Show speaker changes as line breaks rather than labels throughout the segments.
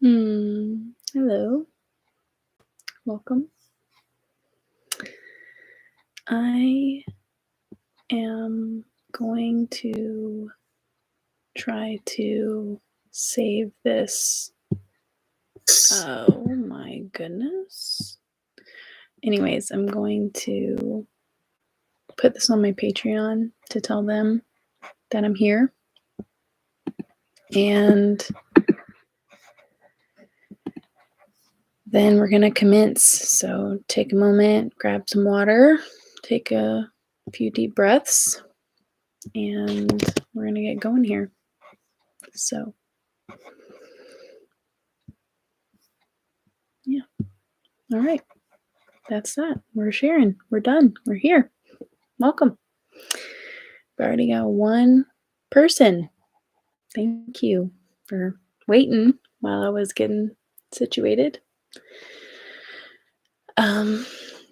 Hello, welcome. I am going to try to save this. Oh my goodness. Anyways, I'm going to put this on my Patreon to tell them that I'm here. And then we're going to commence. So take a moment, grab some water, take a few deep breaths, and we're going to get going here. So, yeah. All right. That's that. We're sharing. We're done. We're here. Welcome. We already got one person. Thank you for waiting while I was getting situated.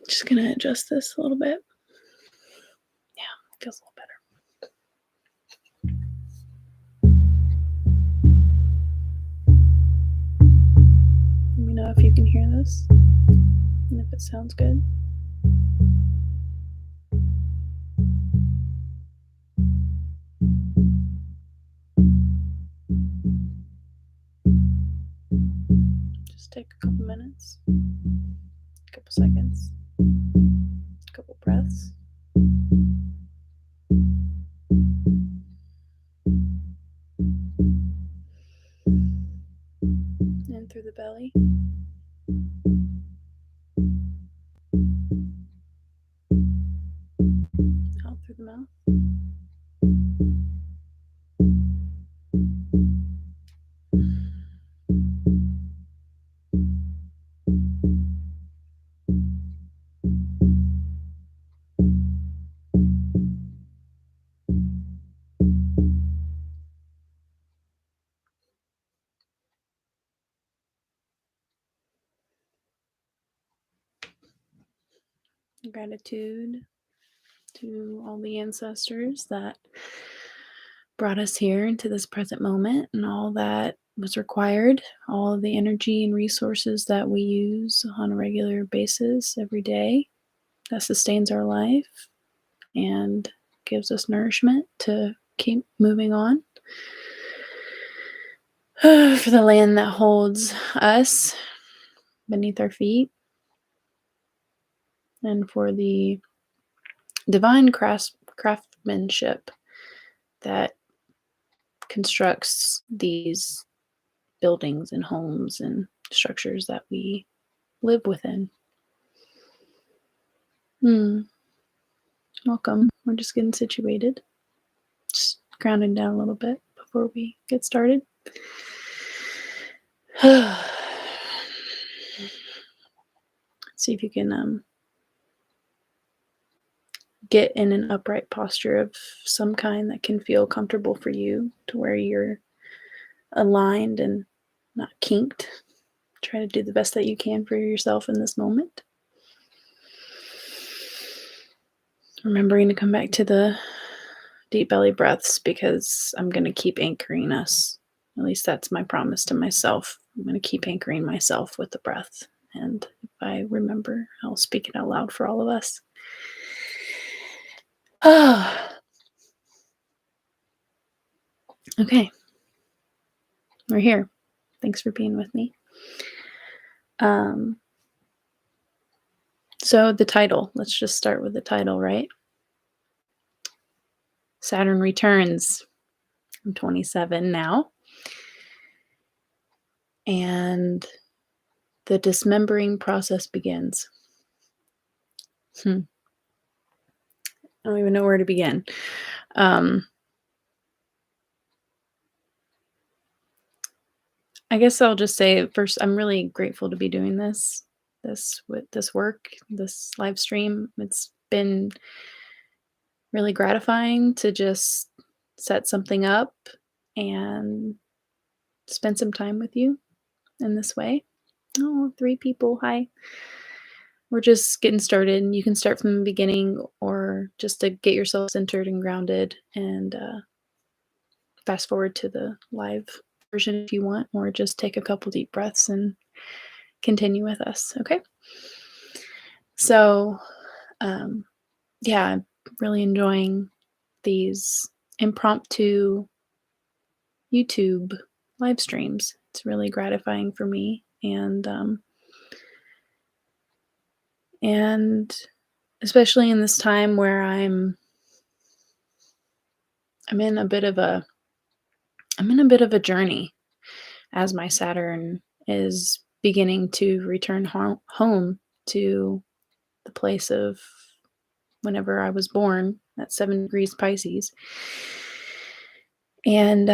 Just gonna adjust this a little bit. Yeah, feels a little better. Let me know if you can hear this and if it sounds good. Just take a couple minutes, a couple seconds, a couple breaths. In through the belly. Out through the mouth. Gratitude to all the ancestors that brought us here into this present moment and all that was required, all of the energy and resources that we use on a regular basis every day that sustains our life and gives us nourishment to keep moving on. For the land that holds us beneath our feet, and for the divine craftsmanship that constructs these buildings and homes and structures that we live within. Welcome. We're just getting situated. Just grounding down a little bit before we get started. See if you can get in an upright posture of some kind that can feel comfortable for you, to where you're aligned and not kinked. Try to do the best that you can for yourself in this moment. Remembering to come back to the deep belly breaths, because I'm going to keep anchoring us. At least that's my promise to myself. I'm going to keep anchoring myself with the breath. And if I remember, I'll speak it out loud for all of us. Okay. We're here. Thanks for being with me. So the title, let's just start with the title, right? Saturn returns. I'm 27 now. And the dismembering process begins. I don't even know where to begin. I guess I'll just say first, I'm really grateful to be doing this work, this live stream. It's been really gratifying to just set something up and spend some time with you in this way. Oh, 3 people. Hi. We're just getting started, and you can start from the beginning, or just to get yourself centered and grounded, and fast forward to the live version if you want, or just take a couple deep breaths and continue with us. Okay. So, um, yeah, I'm really enjoying these impromptu YouTube live streams. It's really gratifying for me, and especially in this time where I'm in a bit of a I'm in a bit of a journey as my Saturn is beginning to return home to the place of whenever I was born at 7 degrees Pisces. And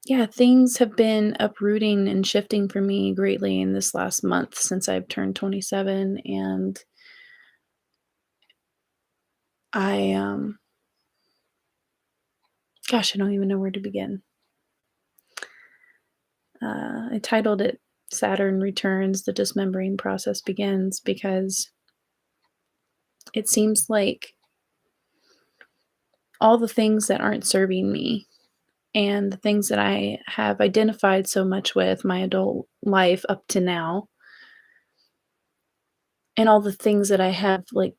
yeah, things have been uprooting and shifting for me greatly in this last month since I've turned 27. And I, gosh, I don't even know where to begin. I titled it Saturn Returns, the Dismembering Process Begins, because it seems like all the things that aren't serving me and the things that I have identified so much with my adult life up to now, and all the things that I have like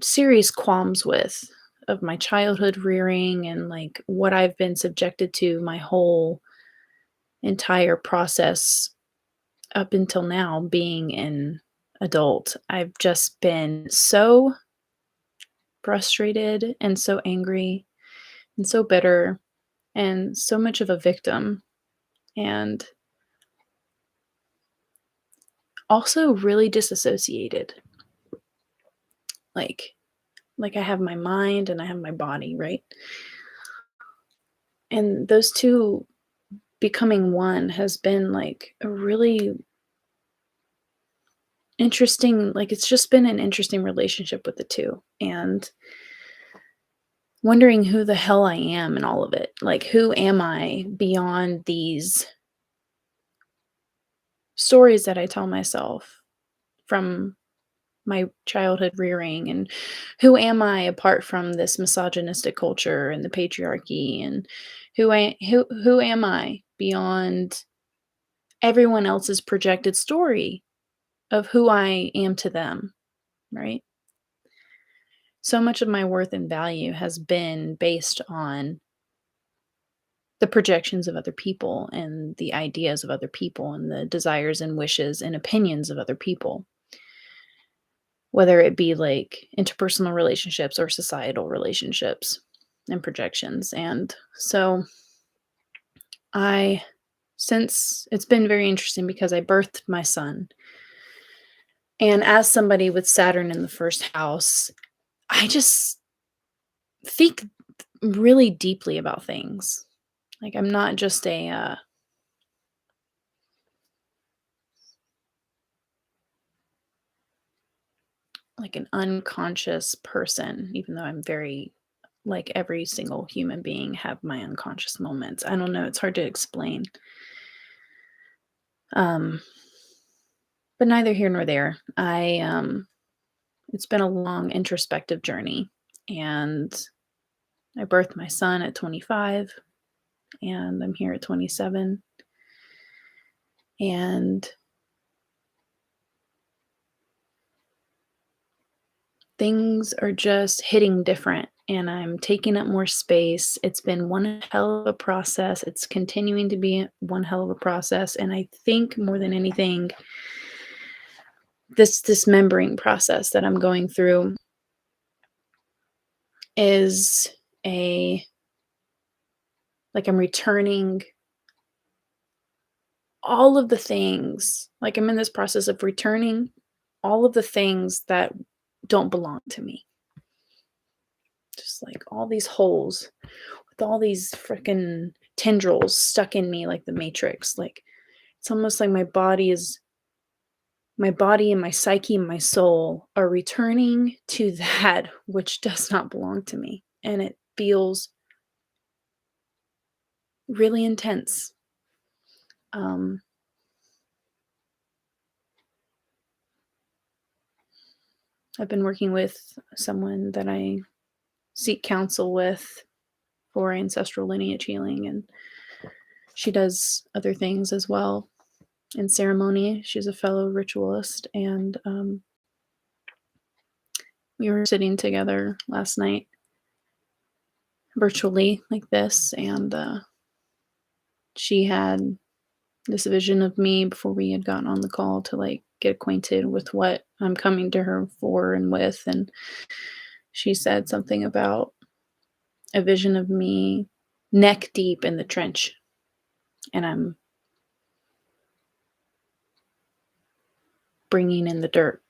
serious qualms with of my childhood rearing and like what I've been subjected to my whole entire process up until now being an adult. I've just been so frustrated and so angry and so bitter and so much of a victim, and also really disassociated. Like I have my mind and I have my body, right? And those two becoming one has been like a really interesting, like it's just been an interesting relationship with the two, and wondering who the hell I am in all of it. Like who am I beyond these stories that I tell myself from my childhood rearing, and who am I apart from this misogynistic culture and the patriarchy, and who am I beyond everyone else's projected story of who I am to them, right? So much of my worth and value has been based on the projections of other people and the ideas of other people and the desires and wishes and opinions of other people, whether it be like interpersonal relationships or societal relationships and projections. And so I, since it's been very interesting because I birthed my son. And as somebody with Saturn in the first house, I just think really deeply about things. Like I'm not just like an unconscious person, even though I'm very like every single human being have my unconscious moments. I don't know, it's hard to explain. Um, but neither here nor there. It's been a long introspective journey, and I birthed my son at 25 and I'm here at 27, and things are just hitting different and I'm taking up more space. It's been one hell of a process. It's continuing to be one hell of a process. And I think more than anything, this dismembering process that I'm going through is a like I'm returning all of the things. Like I'm in this process of returning all of the things that don't belong to me. Just like all these holes with all these freaking tendrils stuck in me like the Matrix. Like it's almost like my body and my psyche and my soul are returning to that which does not belong to me. And it feels really intense. Um, I've been working with someone that I seek counsel with for ancestral lineage healing, and she does other things as well in ceremony. She's a fellow ritualist, and we were sitting together last night virtually like this, and she had this vision of me before we had gotten on the call to like get acquainted with what I'm coming to her for and with. And she said something about a vision of me neck deep in the trench, and I'm bringing in the dirt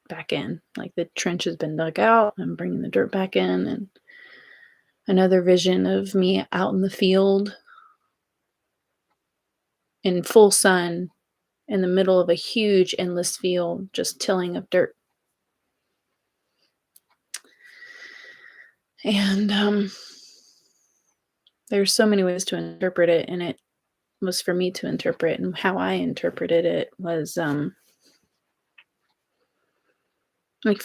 back in. Like the trench has been dug out, I'm bringing the dirt back in. And another vision of me out in the field in full sun in the middle of a huge endless field, just tilling of dirt. And there's so many ways to interpret it, and it was for me to interpret, and how I interpreted it was like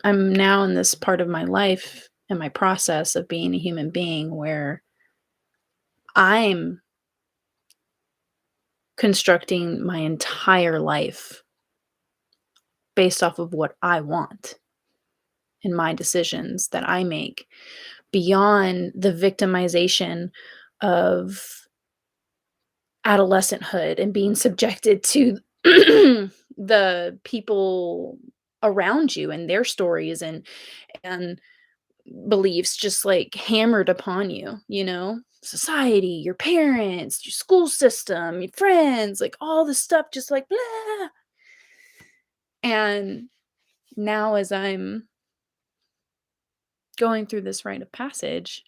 I'm now in this part of my life and my process of being a human being where I'm constructing my entire life based off of what I want and my decisions that I make, beyond the victimization of adolescenthood and being subjected to the people around you and their stories and beliefs just like hammered upon you, society, your parents, your school system, your friends, like all the stuff just like blah. And now as I'm going through this rite of passage,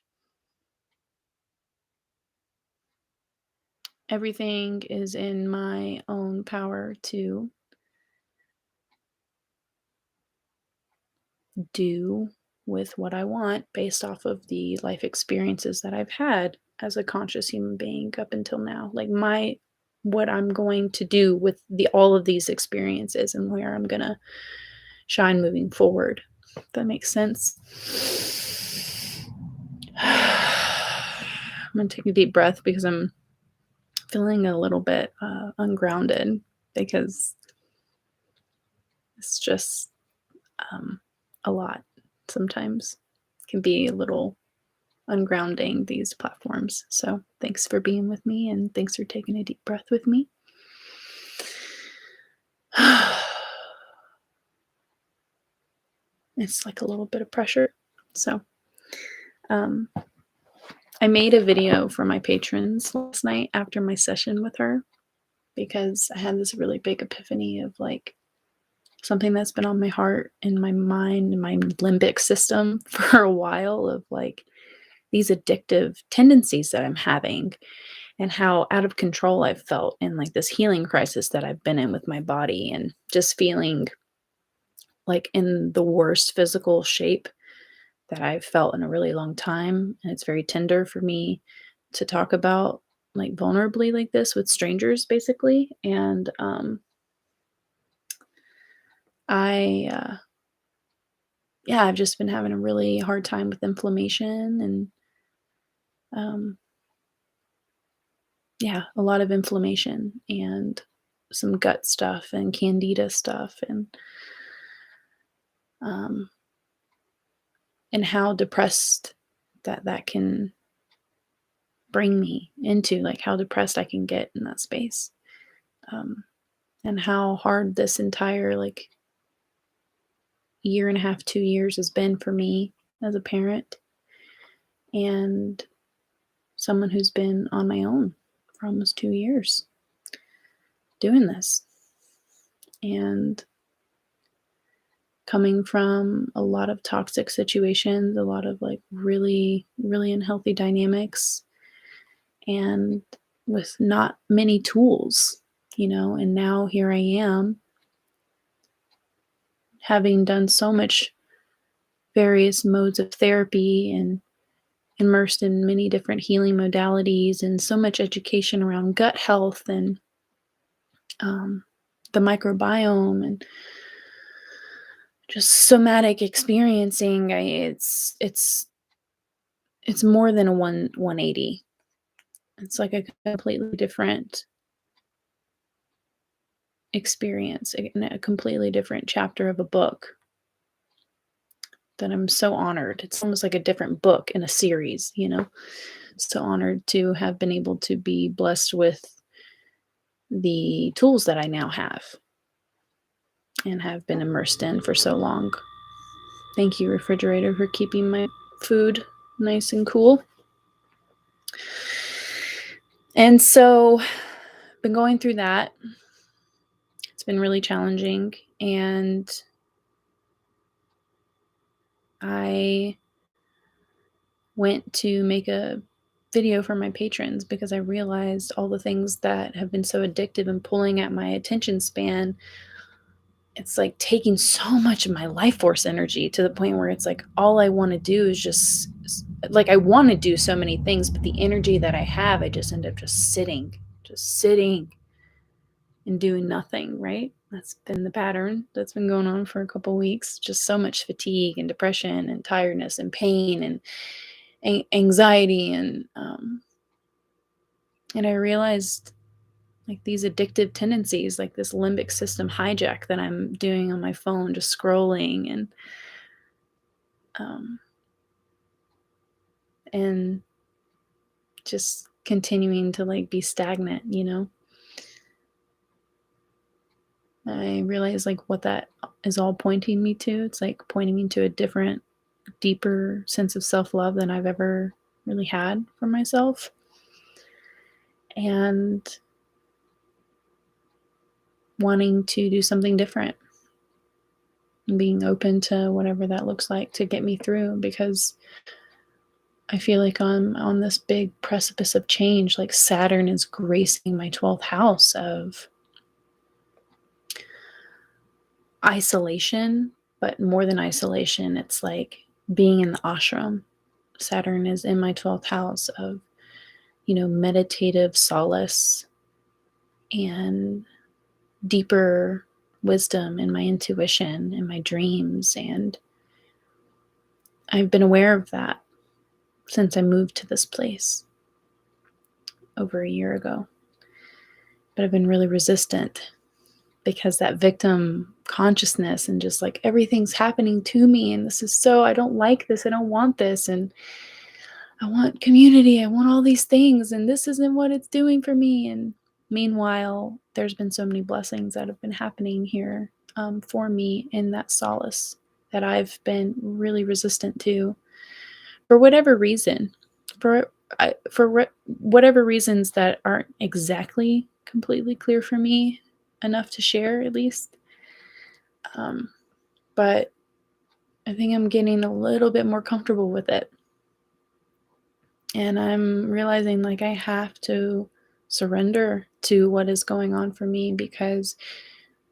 everything is in my own power to do with what I want based off of the life experiences that I've had as a conscious human being up until now. Like what I'm going to do with the all of these experiences and where I'm going to shine moving forward. If that makes sense. I'm going to take a deep breath because I'm feeling a little bit ungrounded, because it's just a lot sometimes. It can be a little ungrounding, these platforms. So thanks for being with me, and thanks for taking a deep breath with me. It's like a little bit of pressure. So I made a video for my patrons last night after my session with her, because I had this really big epiphany of like something that's been on my heart and my mind and my limbic system for a while, of like these addictive tendencies that I'm having, and how out of control I've felt in like this healing crisis that I've been in with my body, and just feeling like in the worst physical shape that I've felt in a really long time. And it's very tender for me to talk about like vulnerably like this with strangers, basically. And I yeah, I've just been having a really hard time with inflammation, and um yeah, a lot of inflammation and some gut stuff and candida stuff, um and how depressed that can bring me into, like how depressed I can get in that space. Um and how hard this entire like year and a half, 2 years has been for me as a parent and someone who's been on my own for almost 2 years doing this. And coming from a lot of toxic situations, a lot of like really, really unhealthy dynamics, and with not many tools, and now here I am having done so much various modes of therapy and immersed in many different healing modalities and so much education around gut health and um, the microbiome and just somatic experiencing. It's it's more than a 180. It's like a completely different experience, a completely different chapter of a book that I'm so honored. It's almost like a different book in a series, you know? So honored to have been able to be blessed with the tools that I now have and have been immersed in for so long. Thank you, refrigerator, for keeping my food nice and cool. And so, been going through that. It's been really challenging. And I went to make a video for my patrons because I realized all the things that have been so addictive and pulling at my attention span. It's like taking so much of my life force energy to the point where it's like all I want to do is just like I want to do so many things, but the energy that I have, I just end up just sitting and doing nothing, right? That's been the pattern that's been going on for a couple weeks. Just so much fatigue and depression and tiredness and pain and anxiety and I realized like these addictive tendencies, like this limbic system hijack that I'm doing on my phone, just scrolling um, and just continuing to like be stagnant, you know. I realize like what that is all pointing me to. It's like pointing me to a different, deeper sense of self-love than I've ever really had for myself. And wanting to do something different and being open to whatever that looks like to get me through because I feel like I'm on this big precipice of change. Like Saturn is gracing my 12th house of isolation, but more than isolation, it's like being in the ashram. Saturn is in my 12th house of, you know, meditative solace and deeper wisdom in my intuition and my dreams. And I've been aware of that since I moved to this place over a year ago. But I've been really resistant because that victim consciousness and just like everything's happening to me and this is so I don't like this, I don't want this, and I want community, I want all these things, and this isn't what it's doing for me. And meanwhile, there's been so many blessings that have been happening here for me in that solace that I've been really resistant to for whatever reason, for whatever reasons that aren't exactly completely clear for me enough to share at least. Um, but I think I'm getting a little bit more comfortable with it. And I'm realizing like I have to surrender to what is going on for me because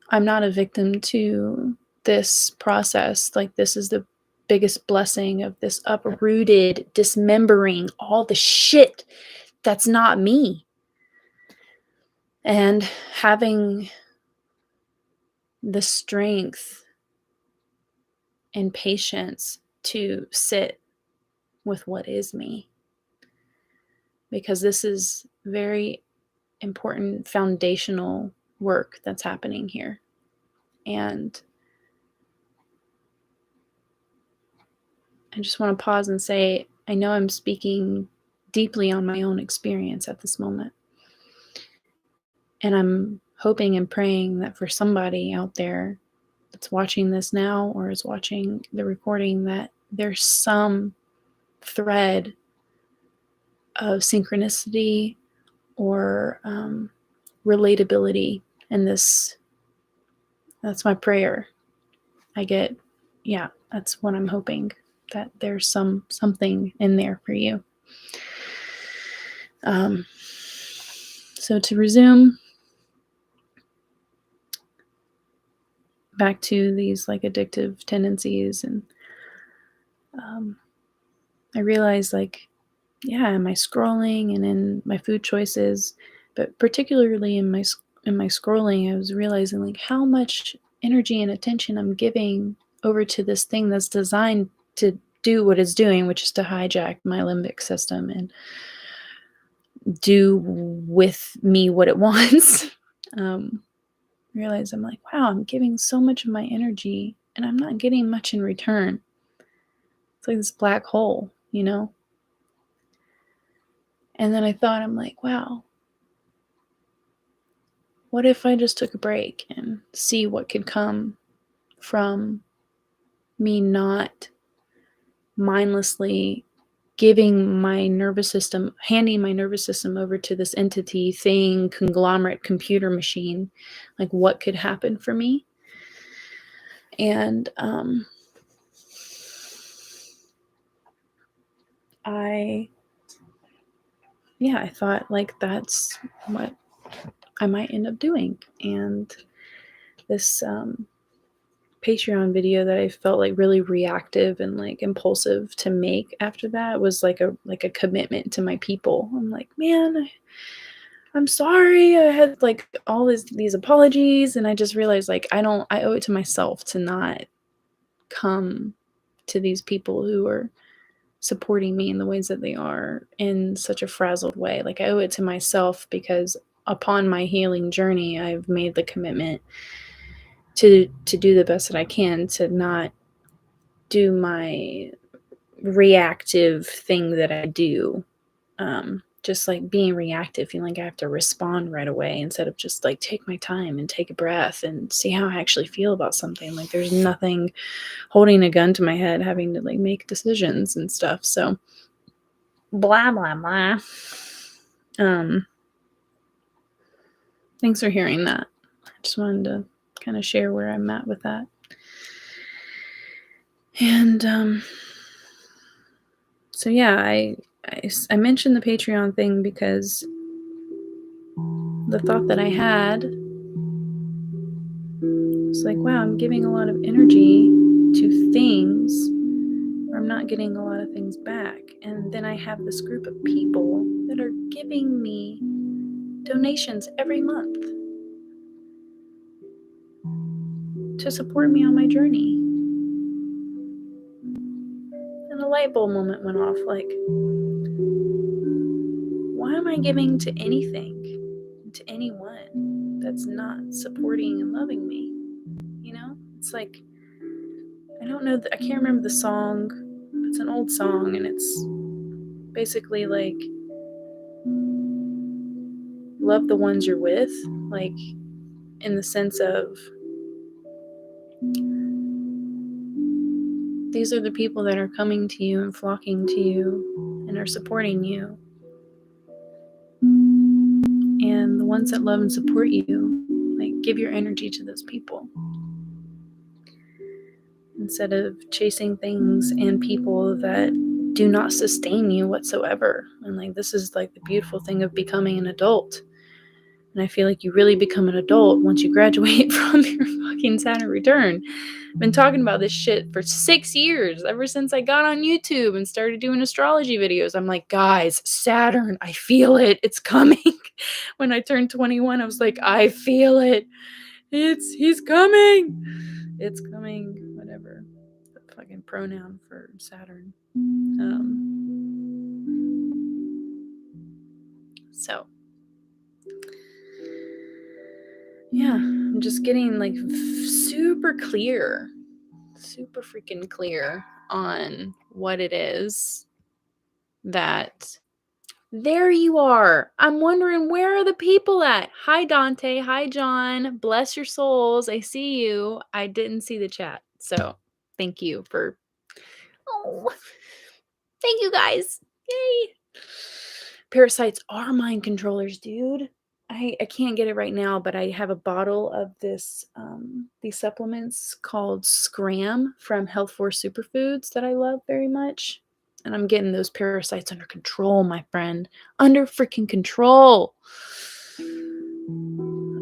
I'm not a victim to this process. Like, this is the biggest blessing of this uprooted, dismembering all the shit that's not me. And having the strength and patience to sit with what is me. Because this is very important foundational work that's happening here. And I just want to pause and say, I know I'm speaking deeply on my own experience at this moment. And I'm hoping and praying that for somebody out there that's watching this now or is watching the recording, that there's some thread of synchronicity or relatability in this. That's my prayer. That's what I'm hoping, that there's something in there for you. So to resume back to these like addictive tendencies, and I realized like, yeah, in my scrolling and in my food choices, but particularly in my scrolling, I was realizing like how much energy and attention I'm giving over to this thing that's designed to do what it's doing, which is to hijack my limbic system and do with me what it wants. Realize I'm like, wow, I'm giving so much of my energy and I'm not getting much in return. It's like this black hole, you know? And then I thought, I'm like, wow, what if I just took a break and see what could come from me not mindlessly giving my nervous system, handing my nervous system over to this entity, thing, conglomerate, computer machine, like what could happen for me? And I thought like that's what I might end up doing. And this Patreon video that I felt like really reactive and like impulsive to make after that was like a commitment to my people. I'm like, man, I'm sorry. I had like all these apologies, and I just realized like I owe it to myself to not come to these people who are supporting me in the ways that they are in such a frazzled way. Like I owe it to myself because upon my healing journey, I've made the commitment to do the best that I can, to not do my reactive thing that I do. Just like being reactive, feeling like I have to respond right away instead of just like take my time and take a breath and see how I actually feel about something. Like there's nothing holding a gun to my head, having to like make decisions and stuff. So blah, blah, blah. Thanks for hearing that. I just wanted to kind of share where I'm at with that. And so yeah, I mentioned the Patreon thing because the thought that I had was like, wow, I'm giving a lot of energy to things where I'm not getting a lot of things back. And then I have this group of people that are giving me donations every month to support me on my journey. And a light bulb moment went off, like, why am I giving to anything, to anyone that's not supporting and loving me? You know, it's like, I don't know, I can't remember the song. It's an old song, and it's basically like, love the ones you're with, like in the sense of these are the people that are coming to you and flocking to you and are supporting you. And the ones that love and support you, like, give your energy to those people instead of chasing things and people that do not sustain you whatsoever. And like, this is like the beautiful thing of becoming an adult. And I feel like you really become an adult once you graduate from your fucking Saturn return. I've been talking about this shit for 6 years, ever since I got on YouTube and started doing astrology videos. I'm like, guys, Saturn, I feel it. It's coming. When I turned 21, I was like, I feel it. He's coming. It's coming. Whatever. The fucking pronoun for Saturn. So yeah, I'm just getting like super freaking clear on what it is that there you are. I'm wondering, where are the people at? Hi, Dante. Hi, John. Bless your souls. I see you. I didn't see the chat. So thank you for, oh, thank you guys. Yay. Parasites are mind controllers, dude. I can't get it right now, but I have a bottle of this these supplements called Scram from Health Force Superfoods that I love very much. And I'm getting those parasites under control, my friend. Under freaking control.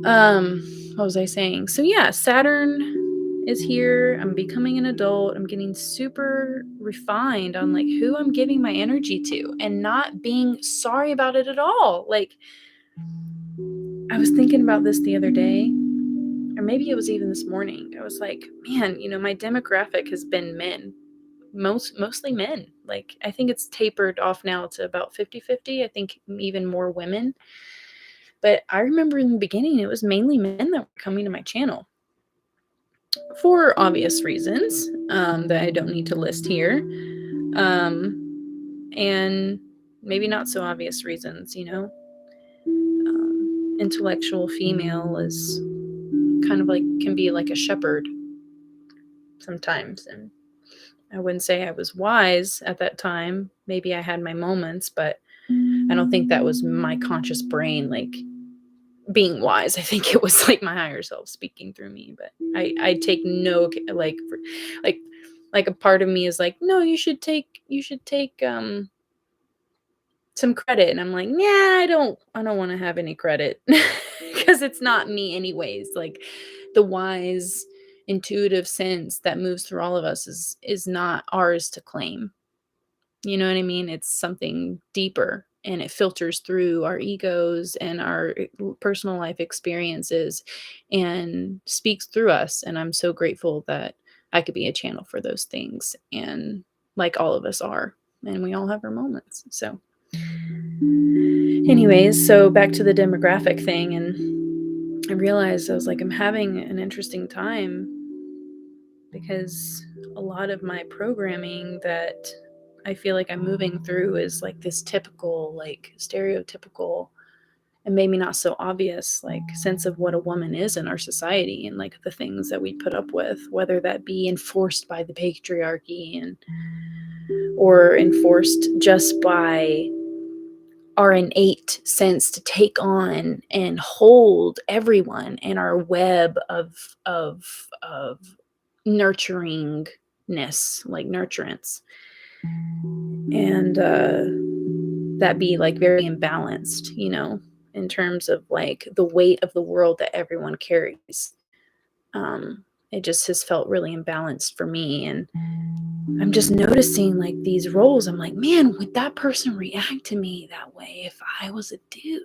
What was I saying? So yeah, Saturn is here. I'm becoming an adult. I'm getting super refined on like who I'm giving my energy to and not being sorry about it at all. Like, I was thinking about this the other day, or maybe it was even this morning. I was like, man, you know, my demographic has been men mostly men. Like, I think it's tapered off now to about 50-50. I think even more women. But I remember in the beginning, it was mainly men that were coming to my channel for obvious reasons that I don't need to list here. And maybe not so obvious reasons, intellectual female is kind of like can be like a shepherd sometimes. And I wouldn't say I was wise at that time. Maybe I had my moments, but I don't think that was my conscious brain like being wise. I think it was like my higher self speaking through me. But I take no like like a part of me is like, no, you should take some credit. And I'm like, yeah, I don't want to have any credit because it's not me anyways. Like the wise intuitive sense that moves through all of us is not ours to claim. You know what I mean? It's something deeper and it filters through our egos and our personal life experiences and speaks through us. And I'm so grateful that I could be a channel for those things. And like all of us are, and we all have our moments. So, anyways, so back to the demographic thing. And I realized I was like, I'm having an interesting time because a lot of my programming that I feel like I'm moving through is like this typical, like stereotypical, and maybe not so obvious, like sense of what a woman is in our society and like the things that we put up with, whether that be enforced by the patriarchy and or enforced just by our innate sense to take on and hold everyone in our web of nurturingness, like nurturance, and that be like very imbalanced, in terms of like the weight of the world that everyone carries. It just has felt really imbalanced for me, and I'm just noticing like these roles. I'm like, man, would that person react to me that way if I was a dude?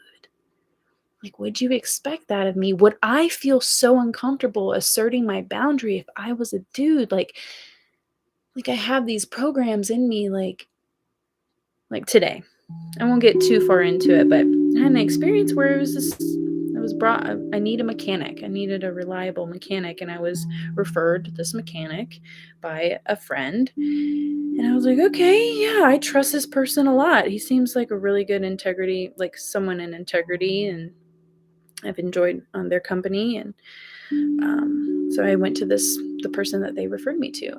Like, would you expect that of me? Would I feel so uncomfortable asserting my boundary if I was a dude? Like I have these programs in me, like today. I won't get too far into it, but I had an experience where it was just I was brought. I need a mechanic. I needed a reliable mechanic, and I was referred to this mechanic by a friend. And I was like, okay, yeah, I trust this person a lot. He seems like a really good integrity, like someone in integrity, and I've enjoyed their company. And so I went to the person that they referred me to,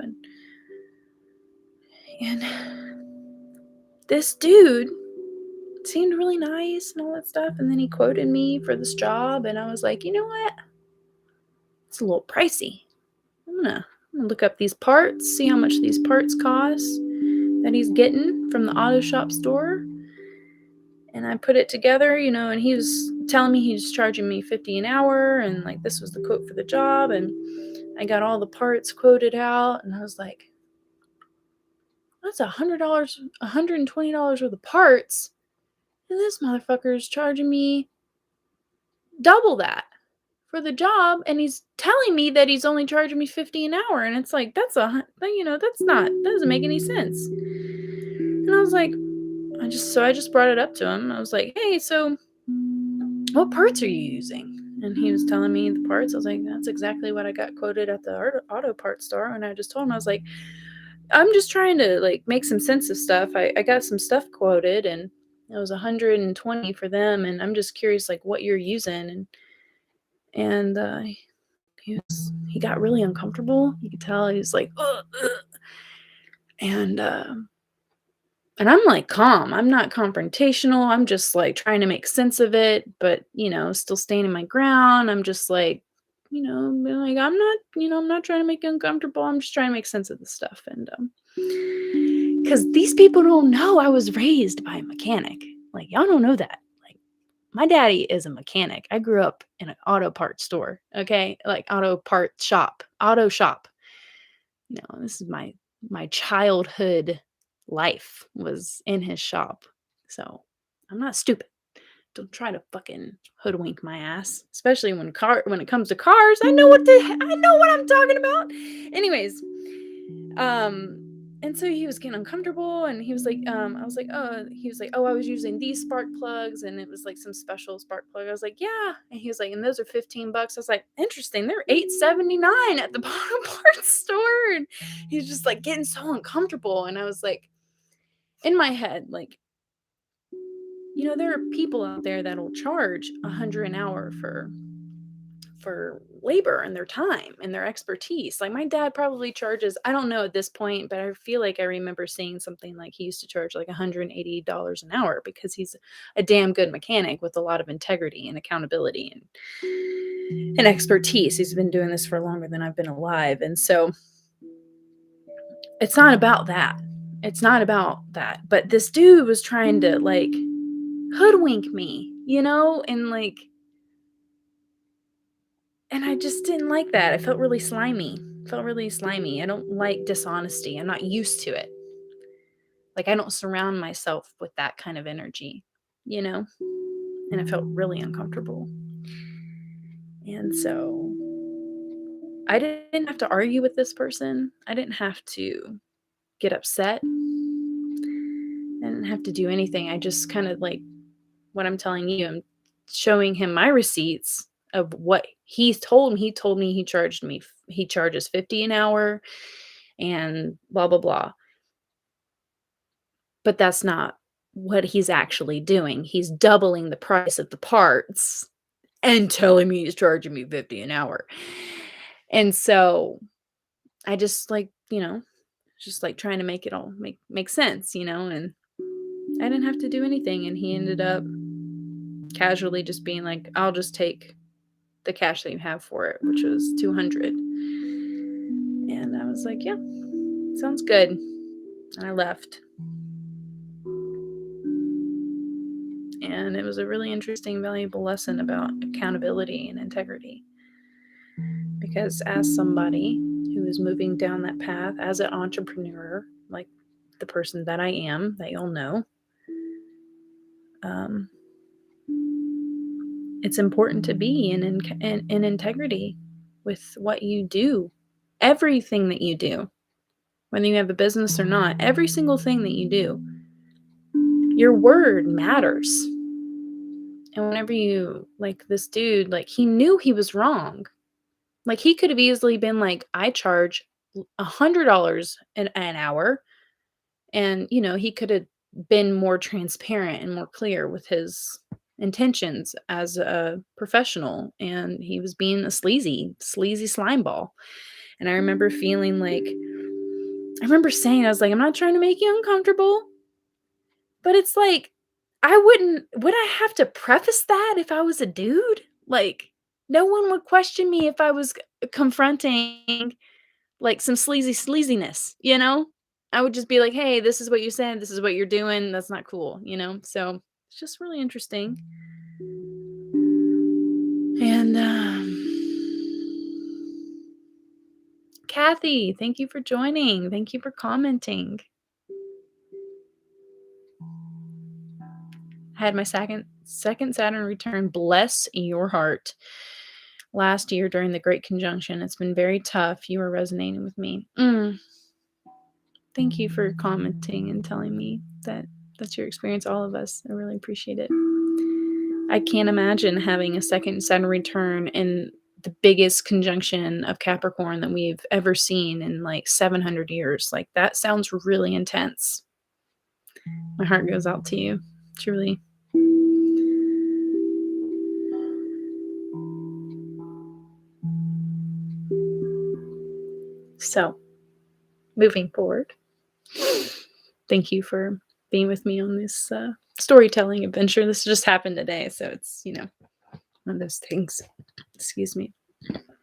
and this dude seemed really nice and all that stuff. And then he quoted me for this job, and I was like, you know what? It's a little pricey. I'm gonna look up these parts, see how much these parts cost that he's getting from the auto shop store. And I put it together, and he was telling me he was charging me 50 an hour, and like this was the quote for the job, and I got all the parts quoted out, and I was like, that's $100, $120 worth of parts, and this motherfucker is charging me double that for the job, and he's telling me that he's only charging me 50 an hour, and it's like that doesn't make any sense. And I was like, I just brought it up to him. I was like, hey, so what parts are you using? And he was telling me the parts. I was like, that's exactly what I got quoted at the auto parts store. And I just told him, I was like, I'm just trying to like make some sense of stuff. I got some stuff quoted, and it was 120 for them, and I'm just curious like what you're using. And he got really uncomfortable. You could tell he was like, ugh, ugh. And I'm like calm. I'm not confrontational. I'm just like trying to make sense of it, but still standing my ground. I'm just like, being like I'm not trying to make you uncomfortable. I'm just trying to make sense of the stuff. And because these people don't know I was raised by a mechanic. Like y'all don't know that. Like my daddy is a mechanic. I grew up in an auto parts store. Okay, like auto shop. This is my childhood life was in his shop. So I'm not stupid. Don't try to fucking hoodwink my ass, especially when it comes to cars. I know what I'm talking about. Anyways, And so he was getting uncomfortable and he was like, I was like, "Oh," he was like, "Oh, I was using these spark plugs and it was like some special spark plug." I was like, "Yeah." And he was like, "And those are 15 bucks." I was like, "Interesting. They're 8.79 at the bottom parts store." And he's just like getting so uncomfortable. And I was like, in my head, like, there are people out there that'll charge 100 an hour for labor and their time and their expertise. Like my dad probably charges, I don't know at this point, but I feel like I remember seeing something like he used to charge like $180 an hour because he's a damn good mechanic with a lot of integrity and accountability and expertise. He's been doing this for longer than I've been alive. And so it's not about that. It's not about that. But this dude was trying to like hoodwink me, and like and I just didn't like that. I felt really slimy. Felt really slimy. I don't like dishonesty. I'm not used to it. Like I don't surround myself with that kind of energy, you know? And I felt really uncomfortable. And so I didn't have to argue with this person. I didn't have to get upset. I didn't have to do anything. I just kind of like what I'm telling you, I'm showing him my receipts of what he's told me. He told me he charges 50 an hour and blah blah blah. But that's not what he's actually doing. He's doubling the price of the parts and telling me he's charging me 50 an hour. And so I just like, just like trying to make it all make sense, and I didn't have to do anything and he ended up casually just being like, "I'll just take the cash that you have for it," which was 200. And I was like, "Yeah, sounds good." And I left. And it was a really interesting, valuable lesson about accountability and integrity. Because as somebody who is moving down that path as an entrepreneur, like the person that I am, that you'll know, um, it's important to be in integrity with what you do. Everything that you do, whether you have a business or not, every single thing that you do, your word matters. And whenever you, like this dude, like he knew he was wrong. Like he could have easily been like, I charge $100 an hour. And, he could have been more transparent and more clear with his intentions as a professional. And he was being a sleazy slime ball. And I remember feeling like, I remember saying, I was like, I'm not trying to make you uncomfortable. But it's like, would I have to preface that if I was a dude? Like, no one would question me if I was confronting like some sleaziness, you know? I would just be like, "Hey, this is what you said, this is what you're doing, that's not cool," you know? So, it's just really interesting. And, Kathy, thank you for joining. Thank you for commenting. I had my second Saturn return, bless your heart, last year during the Great Conjunction. It's been very tough. You are resonating with me. Thank you for commenting and telling me that that's your experience, all of us. I really appreciate it. I can't imagine having a second Saturn return in the biggest conjunction of Capricorn that we've ever seen in like 700 years. Like, that sounds really intense. My heart goes out to you, truly. So, moving forward, thank you for being with me on this storytelling adventure. This just happened today, so it's, one of those things. Excuse me.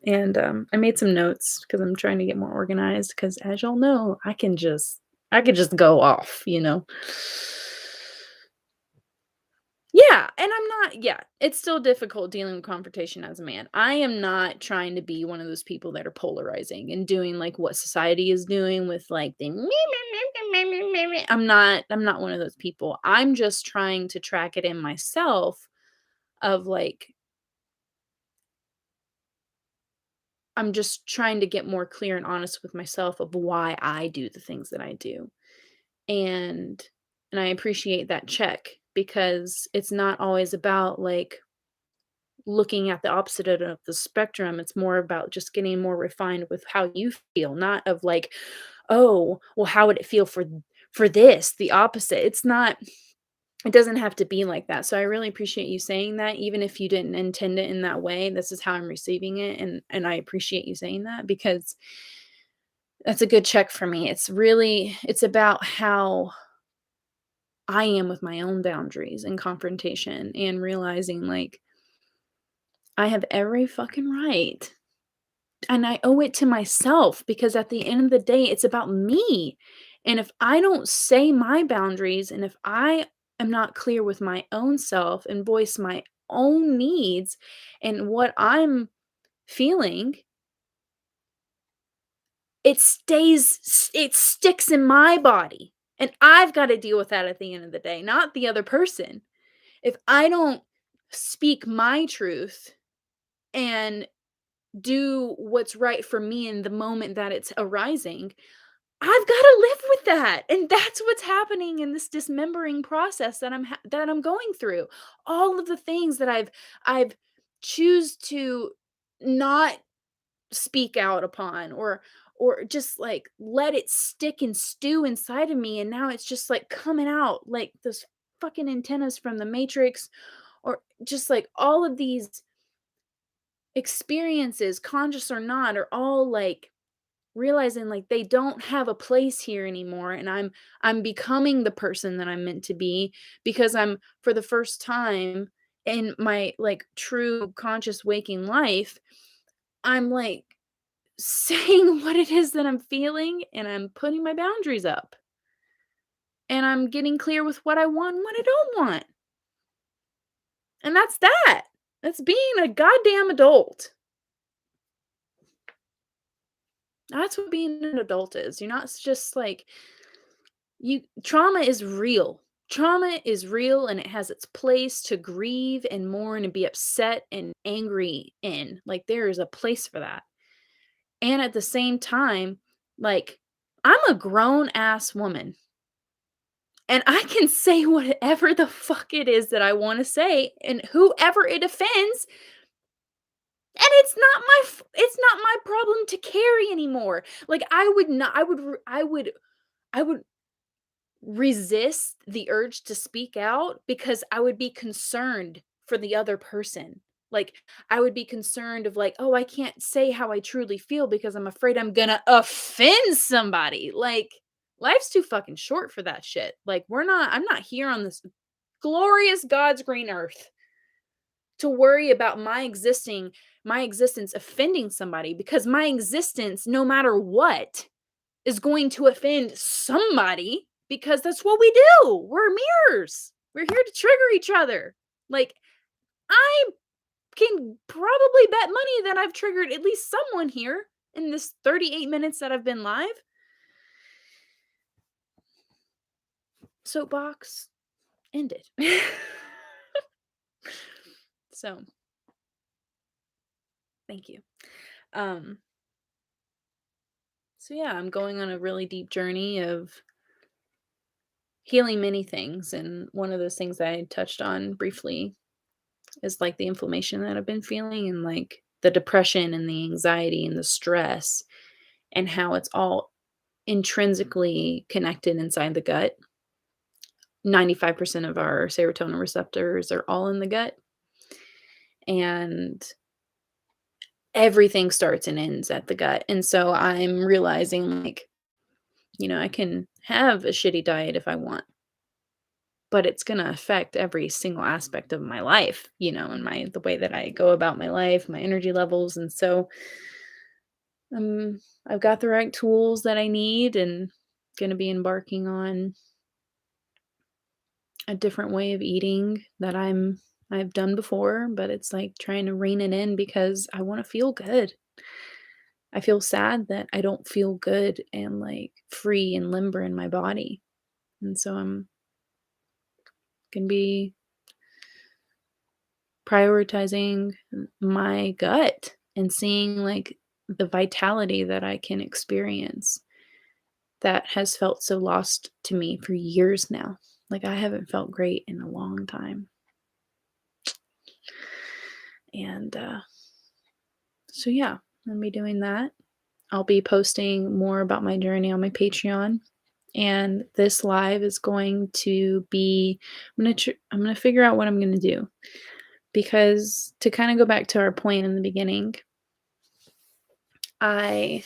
And I made some notes because I'm trying to get more organized. Because as y'all know, I could just go off, Yeah, and I'm not. Yeah, it's still difficult dealing with confrontation as a man. I am not trying to be one of those people that are polarizing and doing like what society is doing with like the me, me, me, me, me, me. I'm not one of those people. I'm just trying to track it in myself of like I'm just trying to get more clear and honest with myself of why I do the things that I do. And I appreciate that check because it's not always about like looking at the opposite end of the spectrum. It's more about just getting more refined with how you feel, not of like, oh, well, how would it feel for this, the opposite. It's not, it doesn't have to be like that. So I really appreciate you saying that, even if you didn't intend it in that way. This is how I'm receiving it, and I appreciate you saying that because that's a good check for me. It's really, it's about how I am with my own boundaries and confrontation and realizing like I have every fucking right. And I owe it to myself because at the end of the day, it's about me. And if I don't say my boundaries and if I am not clear with my own self and voice my own needs and what I'm feeling, it sticks in my body. And I've got to deal with that at the end of the day, not the other person. If I don't speak my truth and do what's right for me in the moment that it's arising, I've gotta live with that, and that's what's happening in this dismembering process that I'm going through. All of the things that I've choose to not speak out upon or just, like, let it stick and stew inside of me, and now it's just, like, coming out like those fucking antennas from the Matrix, or just, like, all of these experiences, conscious or not, are all, like, realizing, like, they don't have a place here anymore, and I'm becoming the person that I'm meant to be because I'm, for the first time in my, like, true conscious waking life, I'm, like, saying what it is that I'm feeling, and I'm putting my boundaries up, and I'm getting clear with what I want and what I don't want, and that's that. That's being a goddamn adult. That's what being an adult is. You're not just, like, you trauma is real. Trauma is real and it has its place to grieve and mourn and be upset and angry in. Like, there is a place for that. And at the same time, like, I'm a grown ass woman and I can say whatever the fuck it is that I want to say and whoever it offends, and it's not my problem to carry anymore. Like, I would not I would resist the urge to speak out because I would be concerned for the other person. Like, I would be concerned of like, "Oh, I can't say how I truly feel because I'm afraid I'm gonna offend somebody." Like, life's too fucking short for that shit. Like, I'm not here on this glorious God's green earth to worry about my existence offending somebody because my existence, no matter what, is going to offend somebody because that's what we do. We're mirrors. We're here to trigger each other. Like, I can probably bet money that I've triggered at least someone here in this 38 minutes that I've been live. Soapbox ended. So, thank you. Um, so yeah, I'm going on a really deep journey of healing many things. And one of those things I touched on briefly is like the inflammation that I've been feeling and like the depression and the anxiety and the stress and how it's all intrinsically connected inside the gut. 95% of our serotonin receptors are all in the gut, and everything starts and ends at the gut. And so I'm realizing like, I can have a shitty diet if I want, but it's going to affect every single aspect of my life, and the way that I go about my life, my energy levels. And so I've got the right tools that I need and going to be embarking on a different way of eating that I've done before, but it's like trying to rein it in because I want to feel good. I feel sad that I don't feel good and like free and limber in my body. And so I'm going to be prioritizing my gut and seeing like the vitality that I can experience that has felt so lost to me for years now. Like, I haven't felt great in a long time. And so, yeah, I'll be doing that. I'll be posting more about my journey on my Patreon. And this live is going to be I'm going to figure out what I'm going to do, because to kind of go back to our point in the beginning, I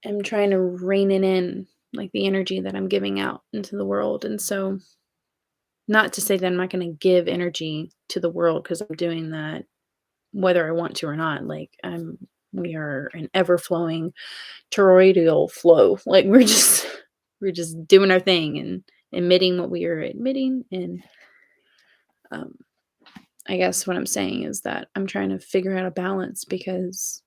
am trying to rein it in, like the energy that I'm giving out into the world. And so, not to say that I'm not going to give energy to the world, because I'm doing that whether I want to or not. Like, we are an ever flowing toroidal flow. Like, we're just doing our thing and emitting what we are admitting. And um, I guess what I'm saying is that I'm trying to figure out a balance, because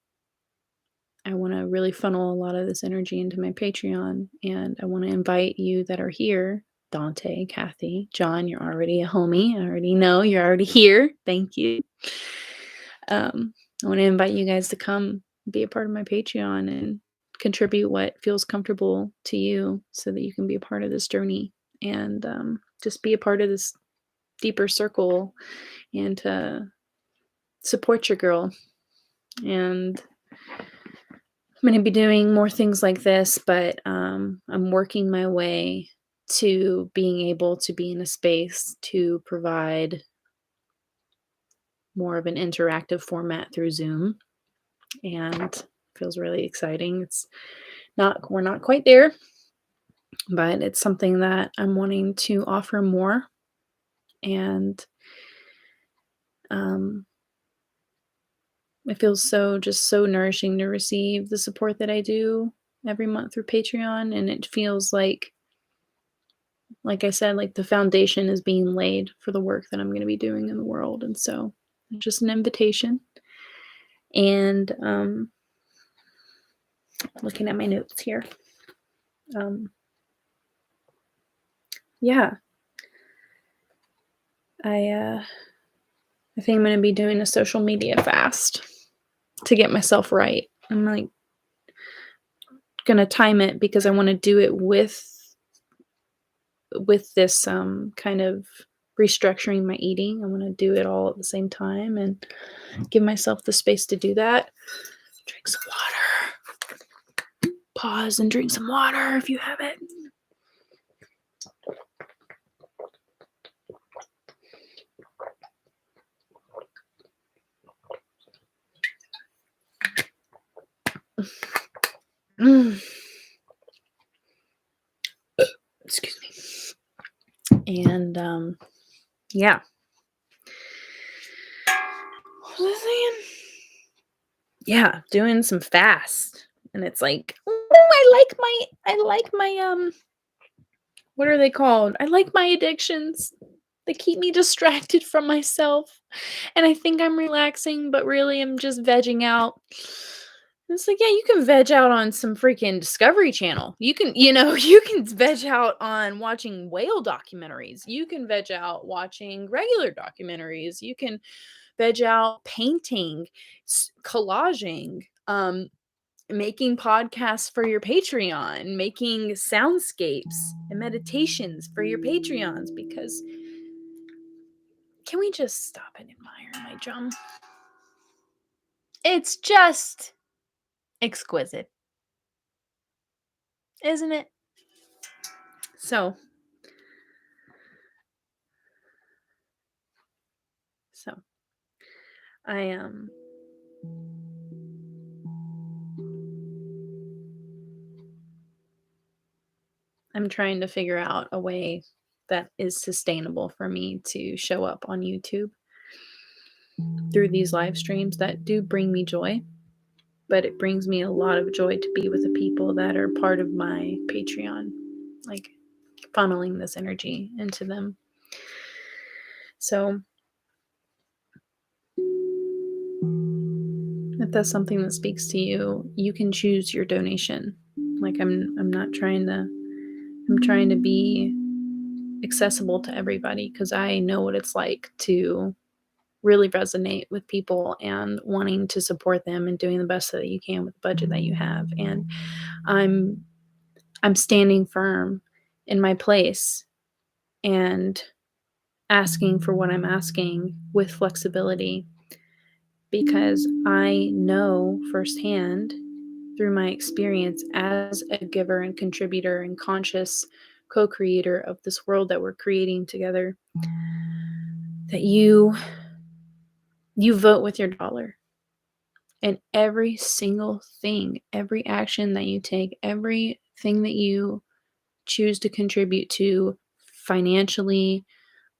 I want to really funnel a lot of this energy into my Patreon, and I want to invite you that are here. Dante, Kathy, John, you're already a homie. I already know you're already here. Thank you. I want to invite you guys to come be a part of my Patreon and contribute what feels comfortable to you, so that you can be a part of this journey, and just be a part of this deeper circle, and to support your girl. And I'm going to be doing more things like this, but I'm working my way to being able to be in a space to provide more of an interactive format through Zoom, and feels really exciting. We're not quite there, but it's something that I'm wanting to offer more. And um, it feels so nourishing to receive the support that I do every month through Patreon. And it feels like I said, like the foundation is being laid for the work that I'm going to be doing in the world. And so it's just an invitation. And looking at my notes here. Yeah. I think I'm going to be doing a social media fast to get myself right. I'm like going to time it, because I want to do it with this kind of restructuring my eating. I want to do it all at the same time and give myself the space to do that. Drink some water. Pause and drink some water if you have it. Excuse me. And yeah. What was I saying? Yeah, doing some fast. And it's like, oh, I like my what are they called? I like my addictions. They keep me distracted from myself. And I think I'm relaxing, but really I'm just vegging out. It's like, yeah, you can veg out on some freaking Discovery Channel. You can veg out on watching whale documentaries. You can veg out watching regular documentaries. You can veg out painting, collaging, making podcasts for your Patreon, making soundscapes and meditations for your Patreons, because can we just stop and admire my drum? It's just exquisite, isn't it? So I I'm trying to figure out a way that is sustainable for me to show up on YouTube through these live streams that do bring me joy. But it brings me a lot of joy to be with the people that are part of my Patreon, like funneling this energy into them. So if that's something that speaks to you, you can choose your donation. Like I'm trying to be accessible to everybody, because I know what it's like to really resonate with people and wanting to support them and doing the best that you can with the budget that you have. And I'm I'm standing firm in my place and asking for what I'm asking with flexibility because I know firsthand through my experience as a giver and contributor and conscious co-creator of this world that we're creating together that you vote with your dollar. And every single thing, every action that you take, everything that you choose to contribute to financially,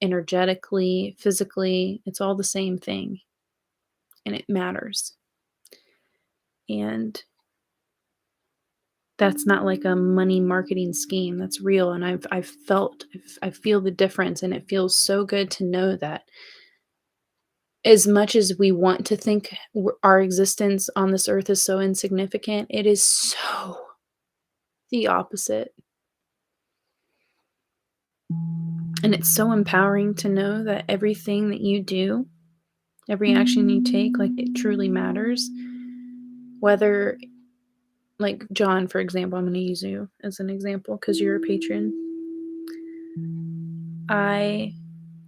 energetically, physically, it's all the same thing and it matters. And that's not like a money marketing scheme. That's real. And I feel the difference. And it feels so good to know that as much as we want to think our existence on this earth is so insignificant, it is so the opposite. And it's so empowering to know that everything that you do, every action you take, like it truly matters. Whether, like John, for example, I'm going to use you as an example because you're a patron.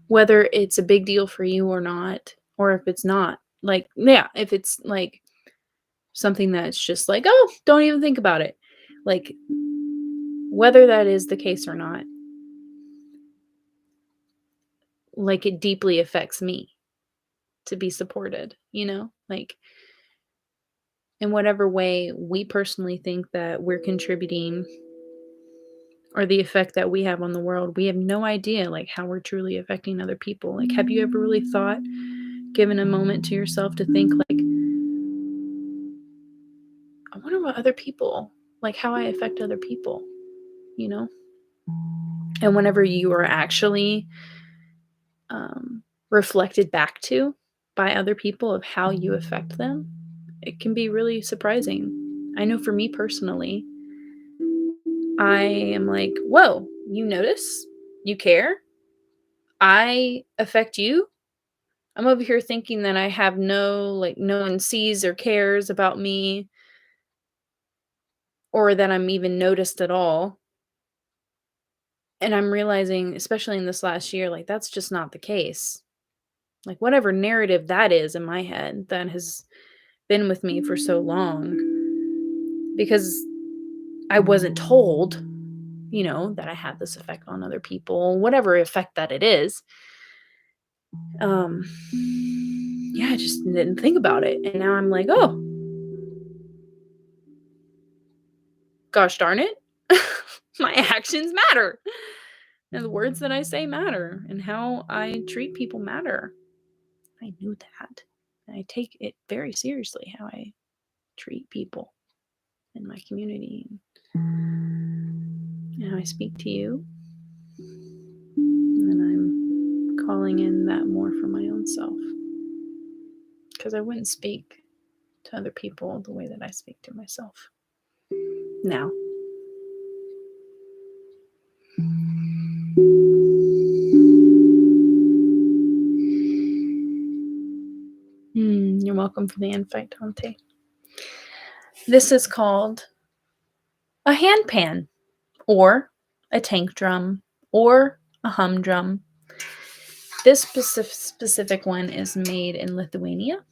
Whether it's a big deal for you or not, or if it's not, like, yeah, if it's like something that's just like, oh, don't even think about it. Like, whether that is the case or not, like, it deeply affects me to be supported, like, in whatever way we personally think that we're contributing or the effect that we have on the world, we have no idea, like, how we're truly affecting other people. Like, have you ever really thought, given a moment to yourself to think, like, I wonder what other people, like, how I affect other people, you know? And whenever you are actually reflected back to by other people of how you affect them, it can be really surprising. I know for me personally, I am like, whoa, you notice? You care? I affect you? I'm over here thinking that I have no one sees or cares about me or that I'm even noticed at all. And I'm realizing, especially in this last year, like, that's just not the case. Like, whatever narrative that is in my head that has been with me for so long because I wasn't told, that I had this effect on other people, whatever effect that it is. Yeah, I just didn't think about it. And now I'm like, oh, gosh darn it. My actions matter. And the words that I say matter. And how I treat people matter. I knew that. And I take it very seriously how I treat people in my community and how I speak to you. And I'm calling in that more for my own self. Because I wouldn't speak to other people the way that I speak to myself now. You're welcome for the invite, Dante. This is called a handpan, or a tank drum, or a humdrum. This specific one is made in Lithuania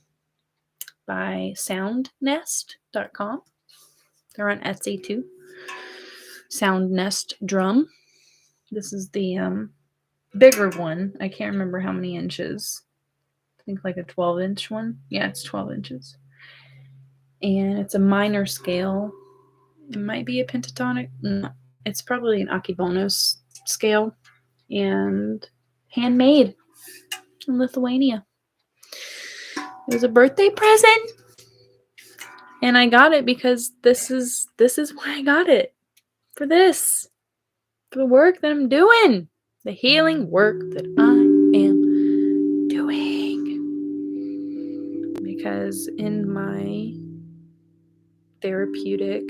by soundnest.com. They're on Etsy too. Soundnest drum. This is the bigger one. I can't remember how many inches. I think like a 12-inch one. Yeah, it's 12 inches. And it's a minor scale. It might be a pentatonic. No, it's probably an Akibonos scale. And handmade in Lithuania. It was a birthday present. And I got it because this is why I got it. For this. For the work that I'm doing. The healing work that I am doing. Because in my therapeutic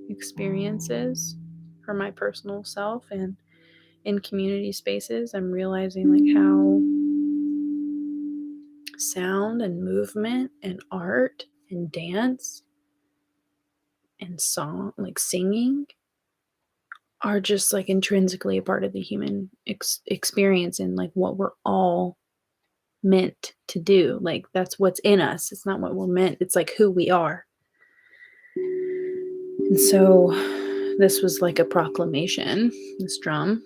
experiences for my personal self and in community spaces, I'm realizing like how sound and movement and art and dance and song, like singing, are just like intrinsically a part of the human experience and like what we're all meant to do. Like that's what's in us. It's not what we're meant. It's like who we are. And so this was like a proclamation, this drum,